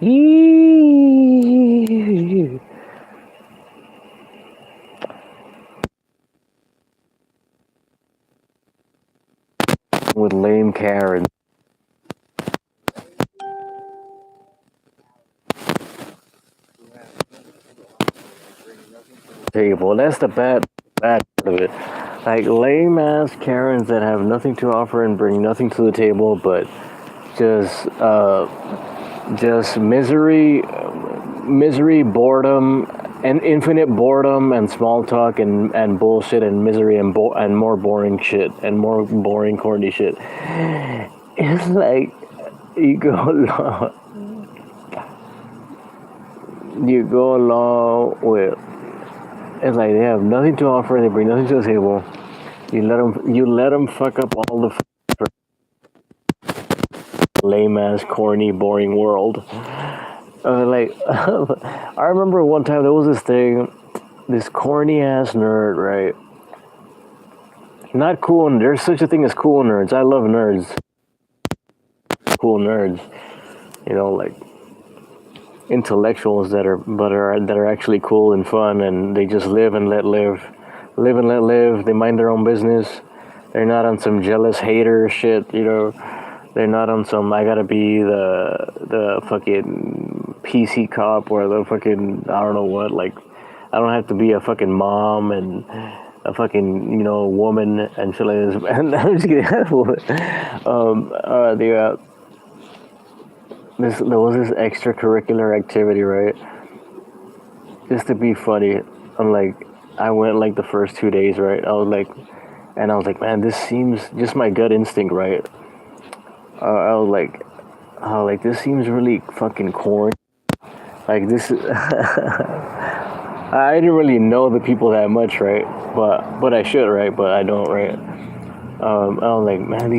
Eee. With lame Karen table. That's the bad part of it. Like lame ass Karens that have nothing to offer and bring nothing to the table, but just just misery, boredom, and infinite boredom and small talk and bullshit and misery and more boring shit and more boring corny shit. It's like you go along, you go along with. It's like they have nothing to offer. They bring nothing to the table. You let them fuck up all the lame ass, corny, boring world. Like I remember one time there was this thing, this corny ass nerd, right? Not cool. And there's such a thing as cool nerds. I love nerds. Cool nerds. You know, like intellectuals that are actually cool and fun, and they just live and let live, live and let live. They mind their own business. They're not on some jealous hater shit. You know, they're not on some I gotta be the fucking PC cop or the fucking I don't know what. Like, I don't have to be a fucking mom and a fucking woman and shit like this. And I'm just kidding. There was this extracurricular activity, right? Just to be funny. I'm like, I went like the first 2 days, right? I was like, man, this seems just my gut instinct, right? I was like, oh, like this seems really fucking corny. Like this, I didn't really know the people that much, right? But I should, right? But I don't, right? I was like, man,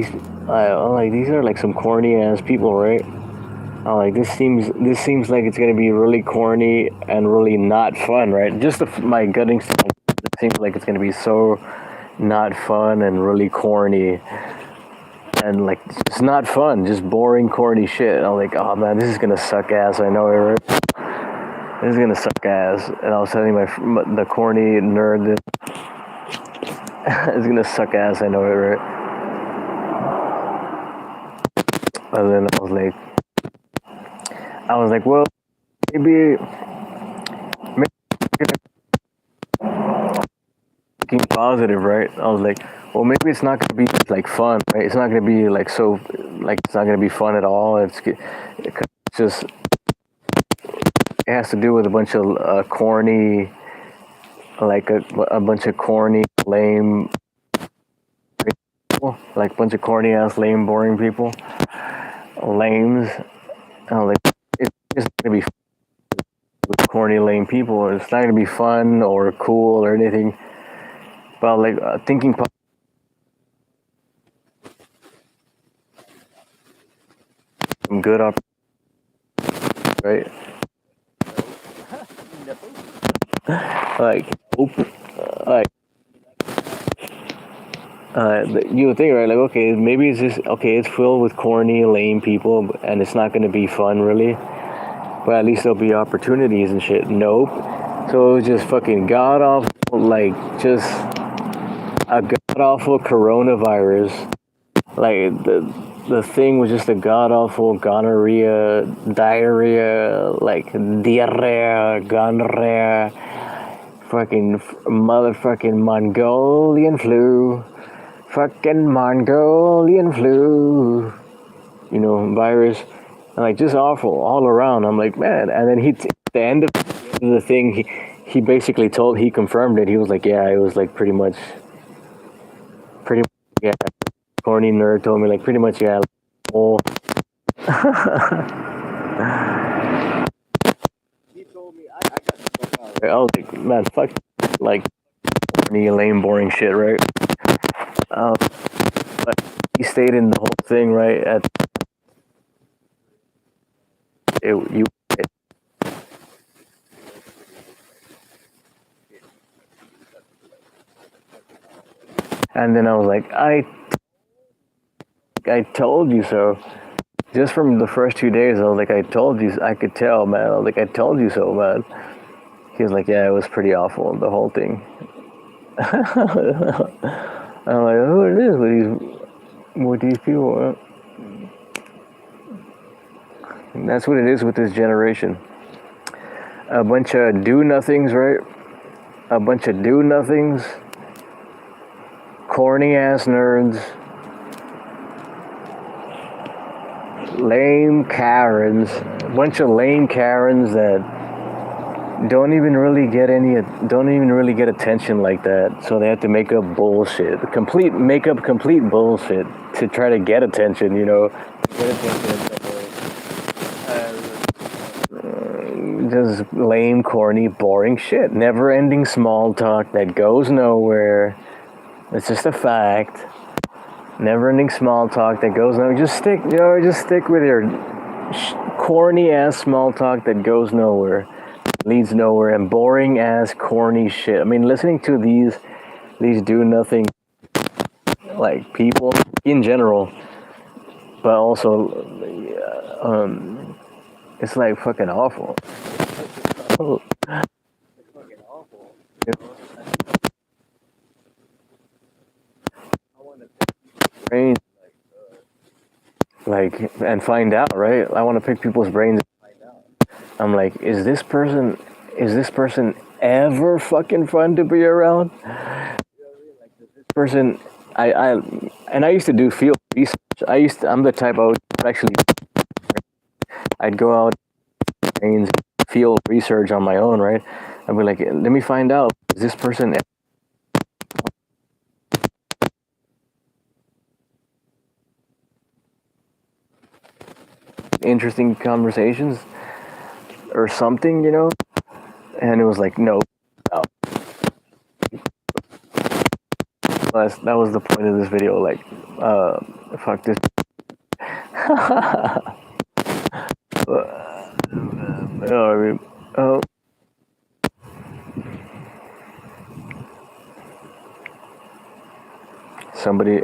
I'm like these are like some corny ass people, right? I'm like this seems like it's gonna be really corny and really not fun, right? Just my gut instinct, it seems like it's gonna be so not fun and really corny and like it's not fun, just boring, corny shit. And I'm like, oh man, this is gonna suck ass. I know it, right? This is gonna suck ass. And I was telling the corny nerd this it's gonna suck ass. I know it, right? And then I was like, well, maybe thinking positive, right? I was like, well, maybe it's not gonna be like fun, right? It's not gonna be like so, like it's not gonna be fun at all. It's just it has to do with a bunch of corny, like a bunch of corny, lame, people, like a bunch of corny ass, lame, boring people, lames. I was like, it's just gonna be with corny, lame people. It's not gonna be fun or cool or anything. But like thinking some good up, right? Like, like you would think, right? Like, okay, maybe it's just okay. It's filled with corny, lame people, and it's not going to be fun, really. But at least there'll be opportunities and shit. Nope. So it was just fucking god awful, like just a god awful coronavirus. Like the thing was just a god awful gonorrhea, diarrhea, like diarrhea, gonorrhea, fucking motherfucking Mongolian flu. Fucking Mongolian flu, virus, and like just awful all around. I'm like, man, and then at the end of the thing, he basically he confirmed it. He was like, yeah, it was like pretty much, yeah. Corny nerd told me like pretty much, yeah. Oh. He told me I got the fuck out. I was like, man, fuck, like corny, lame, boring shit, right? But he stayed in the whole thing, right? You and then I was like, I told you so. just from the first 2 days, I was like, I told you, I could tell, man. I was like, I told you so, man. He was like, yeah, it was pretty awful, the whole thing. I'm like, who it is with these people? And that's what it is with this generation. A bunch of do-nothings, right? A bunch of do-nothings, corny-ass nerds, lame Karens, a bunch of lame Karens that don't even really get attention like that. So they have to make up bullshit, complete bullshit to try to get attention. Get attention in some way. Just lame, corny, boring shit. Never-ending small talk that goes nowhere. It's just a fact. Never-ending small talk that goes nowhere. Just stick with your corny ass small talk that goes nowhere, leads nowhere, and boring ass corny shit. I mean, listening to these do nothing like people in general, but also it's like fucking awful. It's fucking awful. I want to pick people's brains, and find out, right? I want to pick people's brains and find out. I'm like, is this person ever fucking fun to be around? Like, does this person, I used to do field research. I'm the type I would actually, I'd go out and field research on my own, right? I'd be like, let me find out, is this person interesting conversations or something, and it was like, no. That was the point of this video, like, fuck this. Somebody,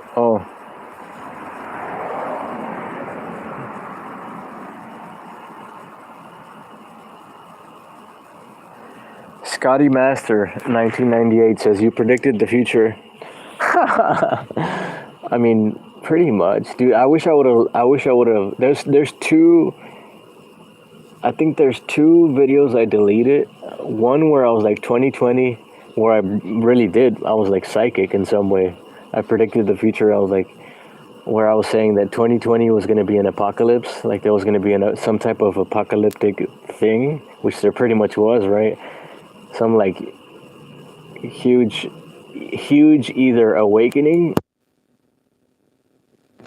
Scotty Master 1998 says, you predicted the future. I mean, pretty much, dude. I wish I would have. There's two. I think there's two videos I deleted. One where I was like 2020, where I really did. I was like psychic in some way. I predicted the future. I was like, where I was saying that 2020 was going to be an apocalypse. Like there was going to be some type of apocalyptic thing, which there pretty much was, right? Some like huge either awakening.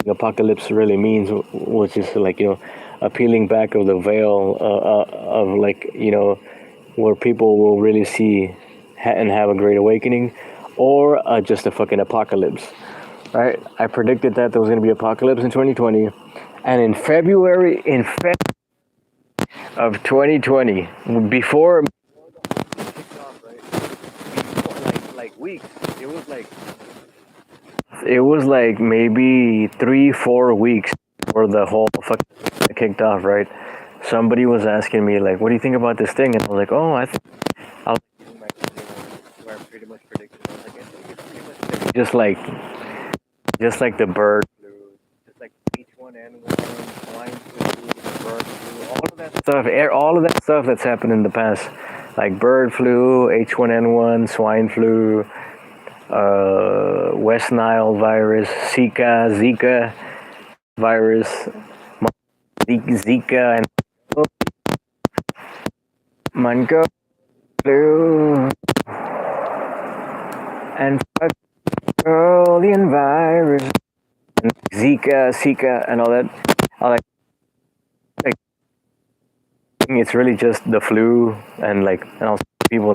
Apocalypse really means, which is like, a peeling back of the veil of like, where people will really see and have a great awakening, or just a fucking apocalypse, right? I predicted that there was going to be apocalypse in 2020, and in February of 2020, before weeks, it was like maybe 3-4 weeks before the whole fucking kicked off, right? Somebody was asking me like, what do you think about this thing? And I was like, oh, I think I'll where I pretty much predicted. I was like, I think it's pretty much just like the bird flu, just like H1N1, swine flu, bird flu, all of that stuff that's happened in the past, like bird flu, H1N1, swine flu, West Nile virus, Zika virus, Zika, and Mango flu, and Mongolian virus, and Zika, and all that. Like, it's really just the flu, and also people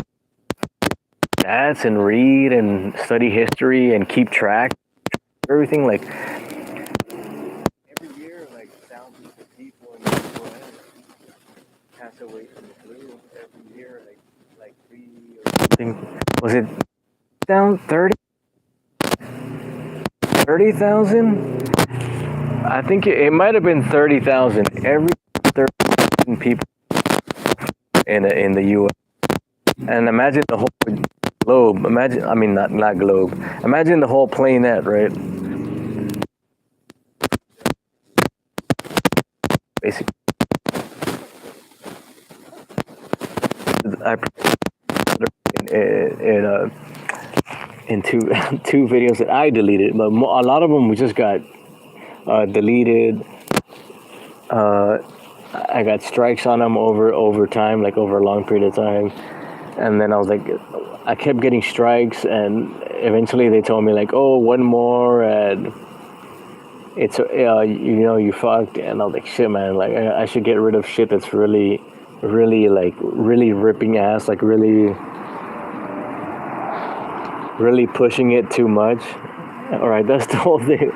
stats and read and study history and keep track of everything. Like every year, like thousands of people in the US pass away from the flu every year, like 3 or something. Was it down 30,000? I think it might have been 30,000. Every 30,000 people in the U.S. And imagine the whole globe. Imagine, I mean, not globe. Imagine the whole planet, right? Basically, I in in two two videos that I deleted, but a lot of them we just got deleted. Uh, I got strikes on them over time, like over a long period of time. And then I was like, I kept getting strikes, and eventually they told me like, oh, one more, and it's you fucked. And I was like, shit, man, like I should get rid of shit that's really, really like really ripping ass, like really, really pushing it too much. All right, that's the whole thing.